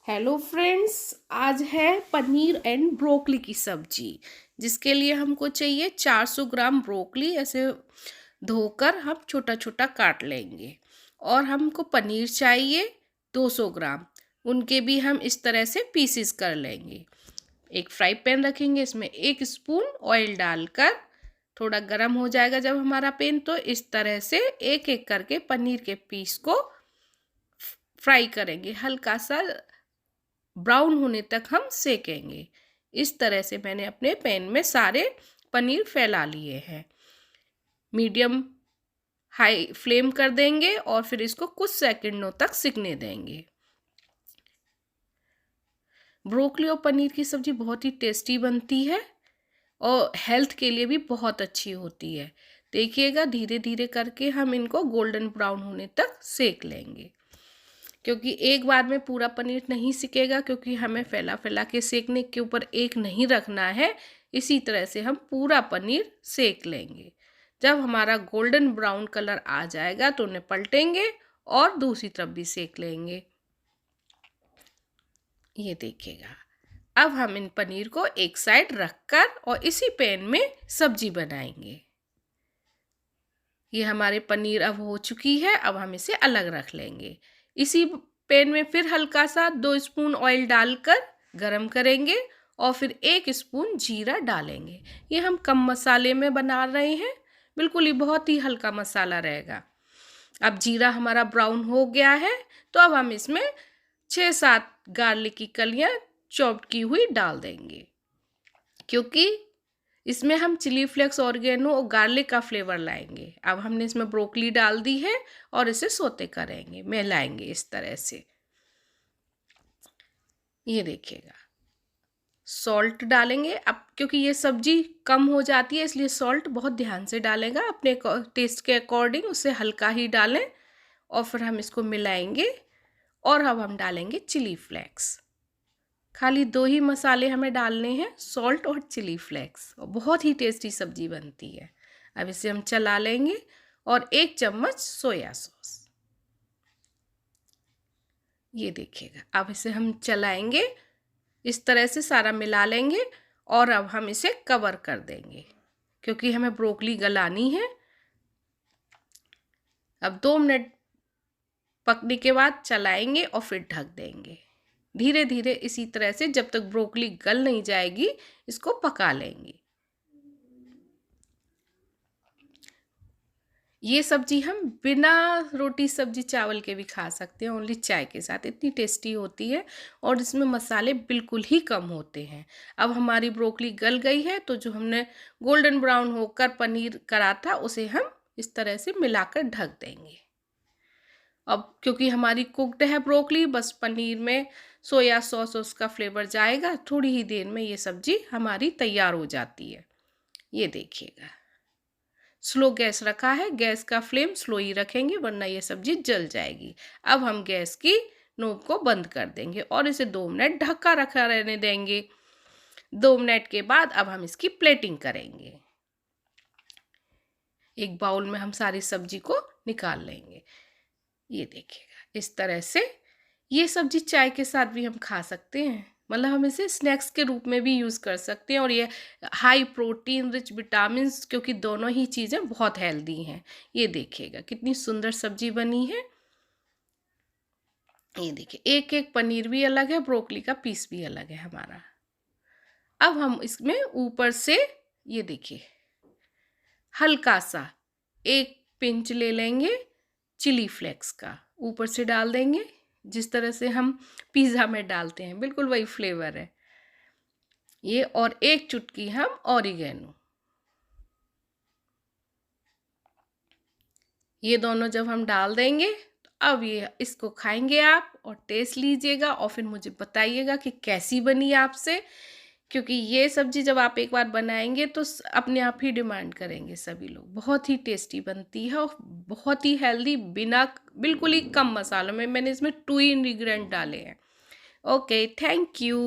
Hello friends, आज है paneer and broccoli की सब्जी। जिसके लिए हमको चाहिए 400 ग्राम ब्रोकली। ऐसे धोकर हम छोटा छोटा काट लेंगे। और हमको पनीर चाहिए 200 ग्राम। उनके भी हम इस तरह से पीसेस कर लेंगे। एक फ्राई पैन रखेंगे, इसमें 1 स्पून ऑयल डालकर थोड़ा गर्म हो जाएगा जब हमारा पैन, तो इस तरह से एक एक करके पनीर के पीस को फ्राई करेंगे। हल्का सा ब्राउन होने तक हम सेकेंगे। इस तरह से मैंने अपने पैन में सारे पनीर फैला लिए हैं। मीडियम हाई फ्लेम कर देंगे और फिर इसको कुछ सेकंडों तक सिकने देंगे। ब्रोकली और पनीर की सब्जी बहुत ही टेस्टी बनती है और हेल्थ के लिए भी बहुत अच्छी होती है। देखिएगा, धीरे धीरे करके हम इनको गोल्डन ब्राउन होने तक सेक लेंगे, क्योंकि एक बार में पूरा पनीर नहीं सिकेगा, क्योंकि हमें फैला फैला के सेकने के ऊपर एक नहीं रखना है। इसी तरह से हम पूरा पनीर सेक लेंगे। जब हमारा गोल्डन ब्राउन कलर आ जाएगा तो उन्हें पलटेंगे और दूसरी तरफ भी सेक लेंगे। ये देखिएगा, अब हम इन पनीर को एक साइड रखकर और इसी पैन में सब्जी बनाएंगे। ये हमारे पनीर अब हो चुकी है। अब हम इसे अलग रख लेंगे। इसी पैन में फिर हल्का सा 2 स्पून ऑयल डालकर गरम करेंगे और फिर 1 स्पून जीरा डालेंगे। ये हम कम मसाले में बना रहे हैं, बिल्कुल ही बहुत ही हल्का मसाला रहेगा। अब जीरा हमारा ब्राउन हो गया है, तो अब हम इसमें 6-7 गार्लिक की कलियां चॉप्ड की हुई डाल देंगे, क्योंकि इसमें हम चिली फ्लेक्स, ऑर्गेनो और गार्लिक का फ्लेवर लाएंगे। अब हमने इसमें ब्रोकली डाल दी है और इसे सोते करेंगे, मिलाएंगे इस तरह से। ये देखिएगा, सॉल्ट डालेंगे अब, क्योंकि ये सब्जी कम हो जाती है इसलिए सॉल्ट बहुत ध्यान से डालेगा। अपने टेस्ट के अकॉर्डिंग उसे हल्का ही डालें और फिर हम इसको मिलाएंगे। और अब हम डालेंगे चिली फ्लेक्स। खाली 2 ही मसाले हमें डालने हैं, सॉल्ट और चिली फ्लेक्स, और बहुत ही टेस्टी सब्जी बनती है। अब इसे हम चला लेंगे और 1 चम्मच सोया सॉस। ये देखिएगा, अब इसे हम चलाएंगे, इस तरह से सारा मिला लेंगे और अब हम इसे कवर कर देंगे, क्योंकि हमें ब्रोकली गलानी है। अब 2 मिनट पकने के बाद चलाएंगे और फिर ढक देंगे। धीरे धीरे इसी तरह से जब तक ब्रोकली गल नहीं जाएगी इसको पका लेंगे। ये सब्जी हम बिना रोटी सब्जी चावल के भी खा सकते हैं, ओनली चाय के साथ। इतनी टेस्टी होती है और इसमें मसाले बिल्कुल ही कम होते हैं। अब हमारी ब्रोकली गल गई है, तो जो हमने गोल्डन ब्राउन होकर पनीर करा था उसे हम इस तरह से मिलाकर ढक देंगे। अब क्योंकि हमारी कुक्ड है ब्रोकली, बस पनीर में सोया सॉस उसका फ्लेवर जाएगा, थोड़ी ही देर में ये सब्जी हमारी तैयार हो जाती है। ये देखिएगा, स्लो गैस रखा है, गैस का फ्लेम स्लो ही रखेंगे वरना ये सब्जी जल जाएगी। अब हम गैस की नोब को बंद कर देंगे और इसे 2 मिनट ढका रखा रहने देंगे। 2 मिनट के बाद अब हम इसकी प्लेटिंग करेंगे। एक बाउल में हम सारी सब्जी को निकाल लेंगे। ये देखिएगा, इस तरह से ये सब्जी चाय के साथ भी हम खा सकते हैं, मतलब हम इसे स्नैक्स के रूप में भी यूज़ कर सकते हैं। और ये हाई प्रोटीन रिच विटामिन्स, क्योंकि दोनों ही चीज़ें बहुत हेल्दी हैं। ये देखिएगा कितनी सुंदर सब्जी बनी है। ये देखिए, एक एक पनीर भी अलग है, ब्रोकली का पीस भी अलग है हमारा। अब हम इसमें ऊपर से ये देखिए हल्का सा 1 पिंच ले लेंगे चिली फ्लेक्स का, ऊपर से डाल देंगे, जिस तरह से हम पिज़्ज़ा में डालते हैं, बिल्कुल वही फ्लेवर है ये। और 1 चुटकी हम ऑरिगेनो। ये दोनों जब हम डाल देंगे तो अब ये इसको खाएंगे आप और टेस्ट लीजिएगा और फिर मुझे बताइएगा कि कैसी बनी आपसे, क्योंकि ये सब्जी जब आप एक बार बनाएंगे तो अपने आप ही डिमांड करेंगे सभी लोग। बहुत ही टेस्टी बनती है और बहुत ही हेल्दी, बिना बिल्कुल ही कम मसालों में। मैंने इसमें 2 इंग्रेडिएंट डाले हैं। Okay, thank you.